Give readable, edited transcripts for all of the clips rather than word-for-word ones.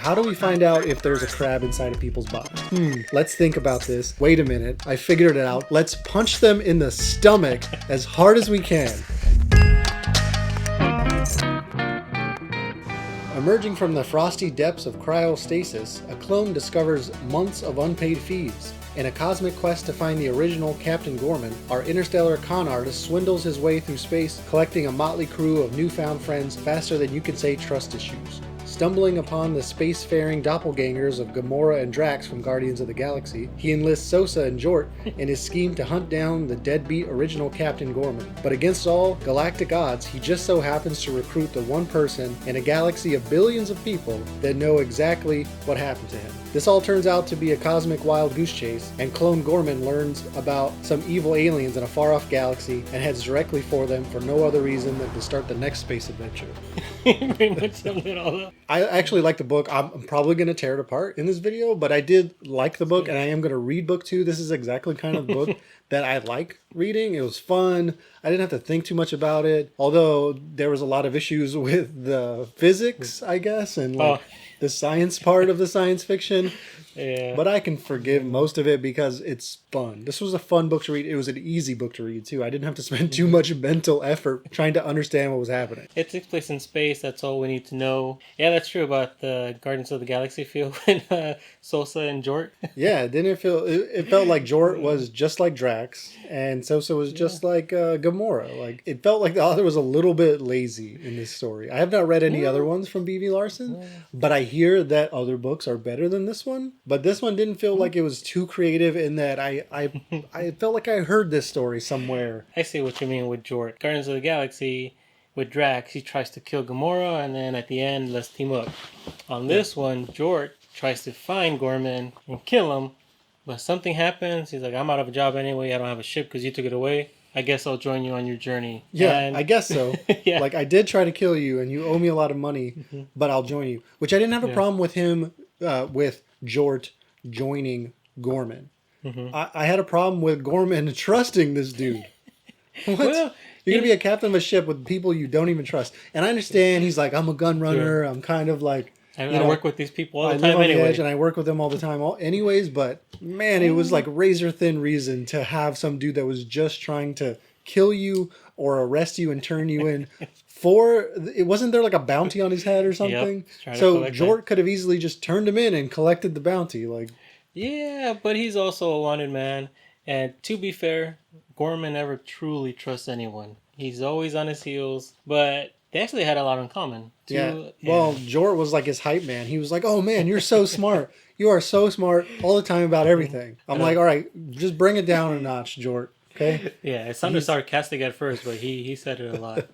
How do we find out if there's a crab inside of people's bodies? Let's think about this. Wait a minute. I figured it out. Let's punch them in the stomach as hard as we can. Emerging from the frosty depths of cryo-stasis, a clone discovers months of unpaid fees. In a cosmic quest to find the original Captain Gorman, our interstellar con artist swindles his way through space, collecting a motley crew of newfound friends faster than you can say trust issues. Stumbling upon the spacefaring doppelgängers of Gamora and Drax from Guardians of the Galaxy, he enlists Sosa and Jort in his scheme to hunt down the deadbeat original Captain Gorman. But against all galactic odds, he just so happens to recruit the one person in a galaxy of billions of people that know exactly what happened to him. This all turns out to be a cosmic wild goose chase, and clone Gorman learns about some evil aliens in a far-off galaxy and heads directly for them for no other reason than to start the next space adventure. Pretty much summed it all up. I actually like the book. I'm probably going to tear it apart in this video, but I did like the book, and I am going to read book 2. This is exactly kind of book that I like reading. It was fun. I didn't have to think too much about it, although there was a lot of issues with the physics, I guess, and like the science part of the science fiction. Yeah. But I can forgive most of it because it's fun. This was a fun book to read. It was an easy book to read, too. I didn't have to spend too much mental effort trying to understand what was happening. It takes place in space. That's all we need to know. Yeah, that's true about the Guardians of the Galaxy feel with Sosa and Jort. Yeah, didn't it feel... It felt like Jort was just like Drax, and Sosa was just like Gamora. Like, it felt like the author was a little bit lazy in this story. I have not read any other ones from B.V. Larson, but I hear that other books are better than this one. But this one didn't feel like it was too creative in that I felt like I heard this story somewhere. I see what you mean with Jort. Guardians of the Galaxy, with Drax, he tries to kill Gamora, and then at the end, let's team up. On this one, Jort tries to find Gorman and kill him, but something happens. He's like, I'm out of a job anyway. I don't have a ship because you took it away. I guess I'll join you on your journey. Yeah, and... I guess so. Yeah. Like, I did try to kill you, and you owe me a lot of money, but I'll join you. Which I didn't have a problem with him, with Jort joining Gorman. I had a problem with Gorman trusting this dude. What? Well, you're going to be a captain of a ship with people you don't even trust. And I understand he's like, I'm a gun runner. I'm kind of like... I work with these people all the I time live on anyway. the edge and I work with them all the time anyways, but man, it was like razor thin reason to have some dude that was just trying to kill you or arrest you and turn you in for... It wasn't there like a bounty on his head or something? Yep, so Jort could have easily just turned him in and collected the bounty. Like, yeah, but he's also a wanted man. And to be fair, Gorman never truly trusts anyone. He's always on his heels, but they actually had a lot in common. Well, Jort was like his hype man. He was like, oh man, you're so smart. You are so smart all the time about everything. I'm like, all right, just bring it down a notch, Jort. Okay? Yeah, it sounded sarcastic at first, but he said it a lot.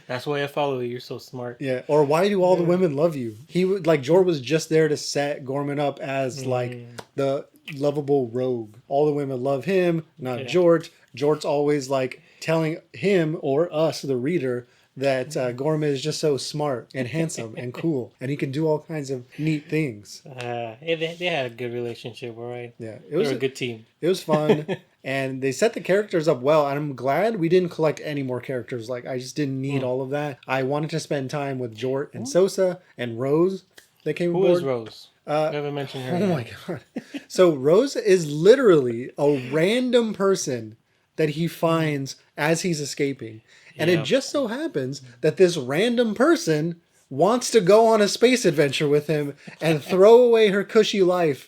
That's why I follow you. You're so smart. Yeah. Or why do all the women love you? He would like Jort was just there to set Gorman up as like the lovable rogue. All the women love him, not Jort. Jort's always like telling him or us, the reader, that Gorman is just so smart and handsome and cool, and he can do all kinds of neat things. They had a good relationship, all right? Yeah, they were a good team. It was fun, and they set the characters up well, and I'm glad we didn't collect any more characters. Like, I just didn't need all of that. I wanted to spend time with Jort and Sosa and Rose that came aboard. Who is Rose? I haven't mentioned her. Oh my god. So Rose is literally a random person that he finds as he's escaping. And it just so happens that this random person wants to go on a space adventure with him and throw away her cushy life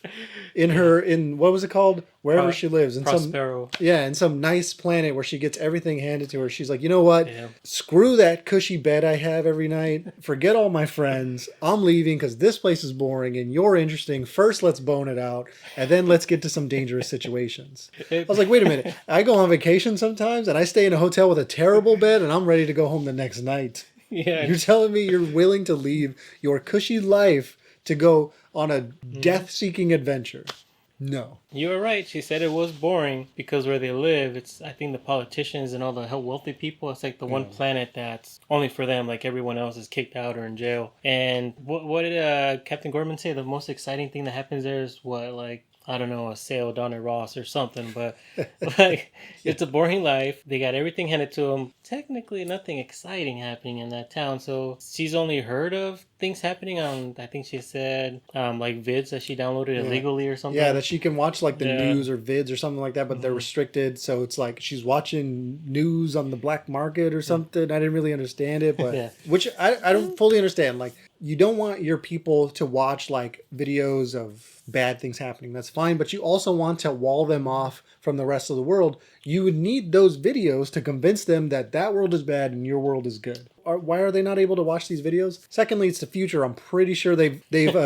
in what was it called? Wherever she lives. Prospero. In some nice planet where she gets everything handed to her. She's like, you know what? Yeah. Screw that cushy bed I have every night. Forget all my friends. I'm leaving because this place is boring and you're interesting. First, let's bone it out. And then let's get to some dangerous situations. I was like, wait a minute. I go on vacation sometimes and I stay in a hotel with a terrible bed and I'm ready to go home the next night. Yeah. You're telling me you're willing to leave your cushy life to go on a death-seeking adventure? No. You were right. She said it was boring because where they live, it's, I think, the politicians and all the wealthy people. It's like the one planet that's only for them. Like everyone else is kicked out or in jail. And what did Captain Gorman say? The most exciting thing that happens there is what, like I don't know, a sale down at Ross or something, but like it's a boring life. They got everything handed to them. Technically, nothing exciting happening in that town. So she's only heard of things happening on, I think she said, like vids that she downloaded illegally or something. Yeah, that she can watch like the news or vids or something like that, but they're restricted. So it's like she's watching news on the black market or something. I didn't really understand it, but which I don't fully understand. Like, you don't want your people to watch like videos of bad things happening. That's fine, but you also want to wall them off from the rest of the world. You would need those videos to convince them that that world is bad and your world is good. Why are they not able to watch these videos? Secondly, it's the future. I'm pretty sure they've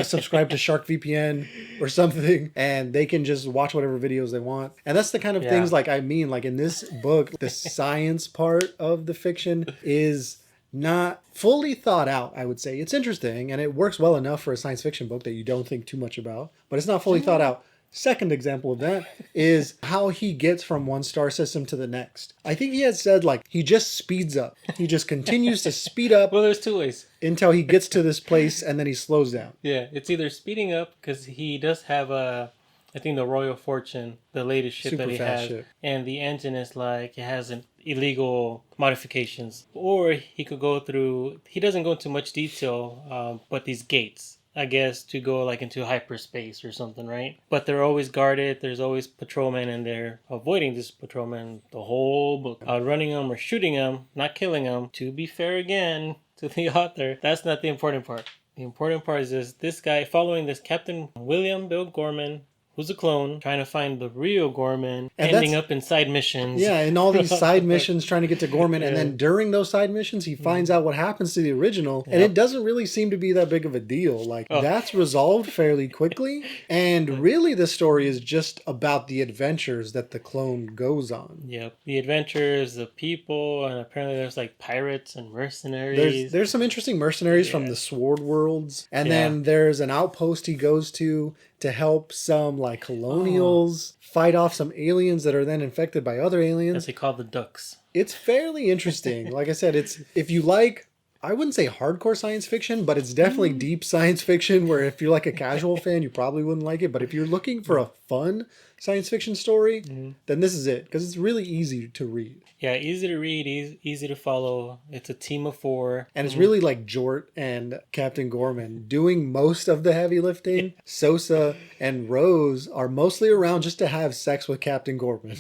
subscribed to Shark VPN or something, and they can just watch whatever videos they want. And that's the kind of things like I mean, like in this book, the science part of the fiction is not fully thought out, I would say. It's interesting, and it works well enough for a science fiction book that you don't think too much about, but it's not fully thought out. Second example of that is how he gets from one star system to the next. I think he had said, like, he just speeds up. He just continues to speed up. Well, there's two ways. Until he gets to this place, and then he slows down. Yeah, it's either speeding up, because he does have I think the Royal Fortune, the latest ship Super that he fast has, ship. And the engine is like, it has an illegal modifications. Or he could go through, he doesn't go into much detail, but these gates, I guess, to go like into hyperspace or something, right? But they're always guarded. There's always patrolmen, and they're avoiding this patrolman the whole book. Outrunning them or shooting them, not killing them. To be fair again to the author, that's not the important part. The important part is this guy following this Captain William Bill Gorman, who's a clone, trying to find the real Gorman, and ending up in side missions. Yeah, in all these side missions trying to get to Gorman. And then during those side missions, he finds out what happens to the original. And it doesn't really seem to be that big of a deal. Like, that's resolved fairly quickly. And really, the story is just about the adventures that the clone goes on. Yep. The adventures, the people, and apparently there's like pirates and mercenaries. There's some interesting mercenaries from the Sword Worlds. And then there's an outpost he goes to help some like colonials fight off some aliens that are then infected by other aliens. As they call the ducks. It's fairly interesting. Like I said, it's if you like, I wouldn't say hardcore science fiction, but it's definitely deep science fiction where if you're like a casual fan, you probably wouldn't like it. But if you're looking for a fun science fiction story, then this is it, because it's really easy to read. Yeah, easy to read, easy to follow. It's a team of 4. And it's really like Jort and Captain Gorman doing most of the heavy lifting. Sosa and Rose are mostly around just to have sex with Captain Gorman.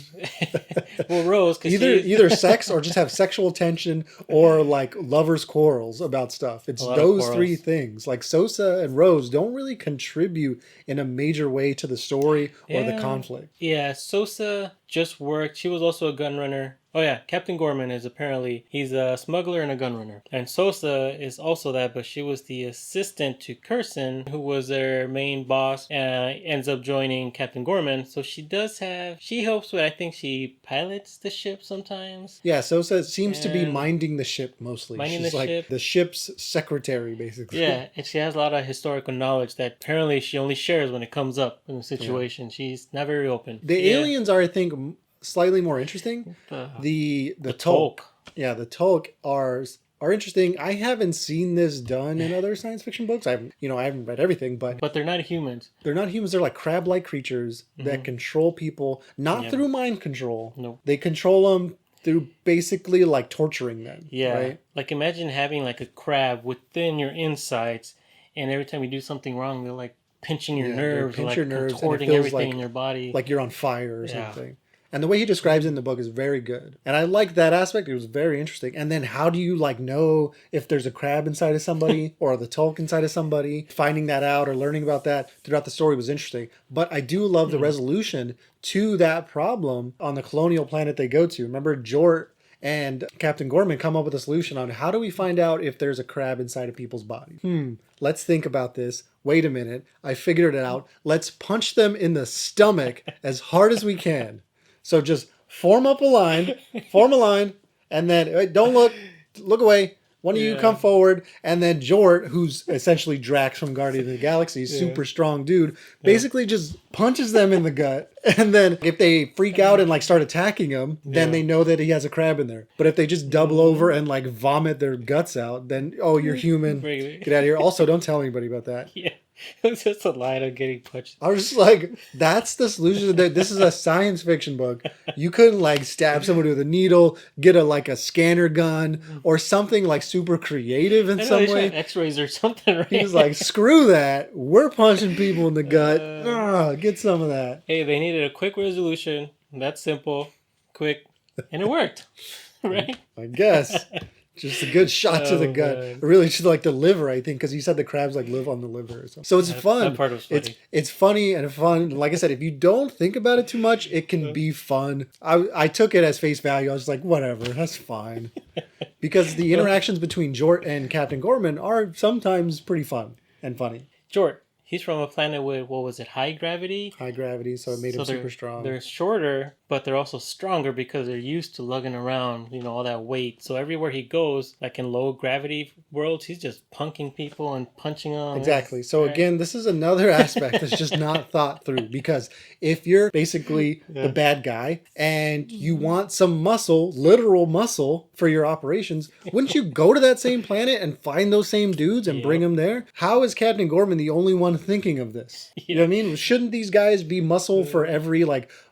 Well, Rose, because either sex or just have sexual tension or like lovers' quarrels about stuff. It's those 3 things. Like Sosa and Rose don't really contribute in a major way to the story or the conflict. Yeah, Sosa just worked. She was also a gun runner. Oh yeah, Captain Gorman is apparently, he's a smuggler and a gun runner. And Sosa is also that, but she was the assistant to Curson, who was their main boss, and ends up joining Captain Gorman. So she helps with, I think she pilots the ship sometimes. Yeah, Sosa seems to be minding the ship mostly. She's like ship. The ship's secretary, basically. Yeah, and she has a lot of historical knowledge that apparently she only shares when it comes up in a situation. Yeah. She's not very open. The aliens are, I think, slightly more interesting. The Tolk. Yeah, the Tolk are interesting. I haven't seen this done in other science fiction books. I haven't read everything, but they're not humans. They're not humans. They're like crab-like creatures that control people, not through mind control. Nope. They control them through basically like torturing them. Yeah. Right? Like imagine having like a crab within your insides, and every time you do something wrong, they're like pinching your nerves, pinch like your nerves, contorting everything in your body, like you're on fire or something. And the way he describes it in the book is very good. And I like that aspect. It was very interesting. And then how do you like know if there's a crab inside of somebody or the Tolk inside of somebody? Finding that out or learning about that throughout the story was interesting. But I do love the resolution to that problem on the colonial planet they go to. Remember, Jort and Captain Gorman come up with a solution on how do we find out if there's a crab inside of people's bodies? Let's think about this. Wait a minute. I figured it out. Let's punch them in the stomach as hard as we can. So just form a line, and then don't look away. One of you come forward, and then Jort, who's essentially Drax from Guardians of the Galaxy, super strong dude, basically just punches them in the gut. And then if they freak out and like start attacking him, then they know that he has a crab in there. But if they just double over and like vomit their guts out, then, oh, you're human. Get out of here. Also, don't tell anybody about that. Yeah. It was just a line of getting punched. I was just like, that's the solution. This is a science fiction book. You couldn't like stab somebody with a needle, get a scanner gun, or something like super creative in some way. X-rays or something, right? He was like, screw that. We're punching people in the gut. Get some of that. Hey, they needed a quick resolution. That's simple, quick, and it worked, right? I guess. Just a good shot to the gut. Man. Really, just like the liver, I think, because he said the crabs like live on the liver or something. So it's fun. That part was funny. It's funny and fun. Like I said, if you don't think about it too much, it can be fun. I took it as face value. I was like, whatever, that's fine. Because the interactions between Jort and Captain Gorman are sometimes pretty fun and funny. Jort, he's from a planet with, what was it, high gravity? High gravity, so it made him super strong. They're shorter, but they're also stronger because they're used to lugging around, all that weight. So everywhere he goes, like in low gravity worlds, he's just punking people and punching them. Exactly. So again, this is another aspect that's just not thought through, because if you're basically the bad guy and you want some muscle, literal muscle for your operations, wouldn't you go to that same planet and find those same dudes and bring them there? How is Captain Gorman the only one thinking of this? You know what I mean? Shouldn't these guys be muscle for every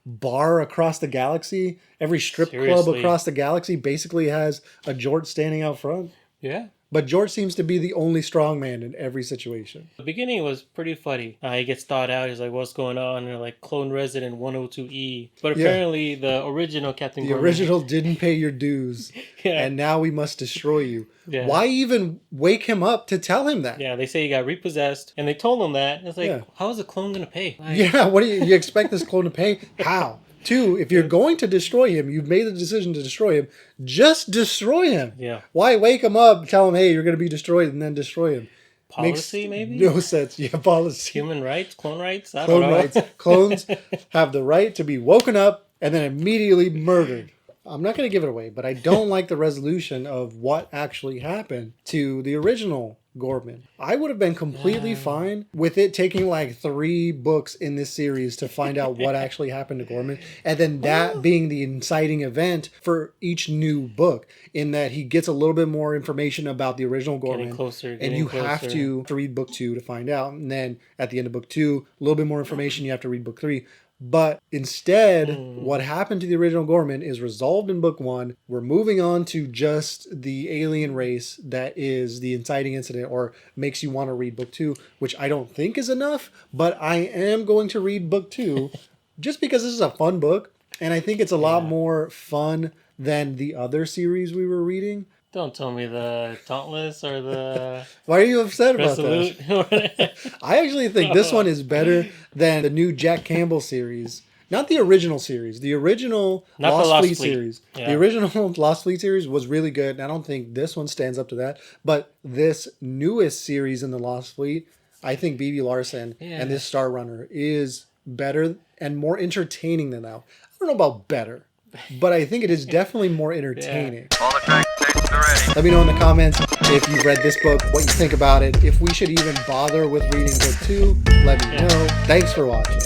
bar across the galaxy? Every strip club across the galaxy basically has a Jort standing out front. Yeah. But Jort seems to be the only strong man in every situation. The beginning was pretty funny. He gets thawed out. He's like, what's going on? And they're like, clone resident 102E. But apparently the original Captain Gorman... The original didn't pay your dues. And now we must destroy you. Yeah. Why even wake him up to tell him that? Yeah, they say he got repossessed. And they told him that. It's like, how is the clone going to pay? What do you expect this clone to pay? How? Two, if you're going to destroy him, you've made the decision to destroy him, just destroy him. Yeah. Why wake him up, tell him, hey, you're going to be destroyed, and then destroy him? Policy, maybe? No sense. Yeah, policy. Human rights? Clone rights? I don't know. Rights. Clones have the right to be woken up and then immediately murdered. I'm not going to give it away, but I don't like the resolution of what actually happened to the original Gorman. I would have been completely fine with it taking 3 books in this series to find out what actually happened to Gorman, and then that being the inciting event for each new book, in that he gets a little bit more information about the original Gorman, and you have to read book 2 to find out, and then at the end of book 2, a little bit more information, you have to read book 3. But instead, what happened to the original Gorman is resolved in book 1. We're moving on to just the alien race that is the inciting incident, or makes you want to read book 2, which I don't think is enough, but I am going to read book 2 just because this is a fun book, and I think it's a lot more fun than the other series we were reading. Don't tell me the Dauntless or the... Why are you upset about Resolute? that? I actually think this one is better than the new Jack Campbell series. Not the original series. The original Lost Fleet series. Yeah. The original Lost Fleet series was really good, and I don't think this one stands up to that. But this newest series in the Lost Fleet, I think B.B. Larson and this Star Runner is better and more entertaining than now. I don't know about better, but I think it is definitely more entertaining. All the track tapes are ready. Let me know in the comments if you've read this book, what you think about it, if we should even bother with reading book 2. Let me know. Thanks for watching.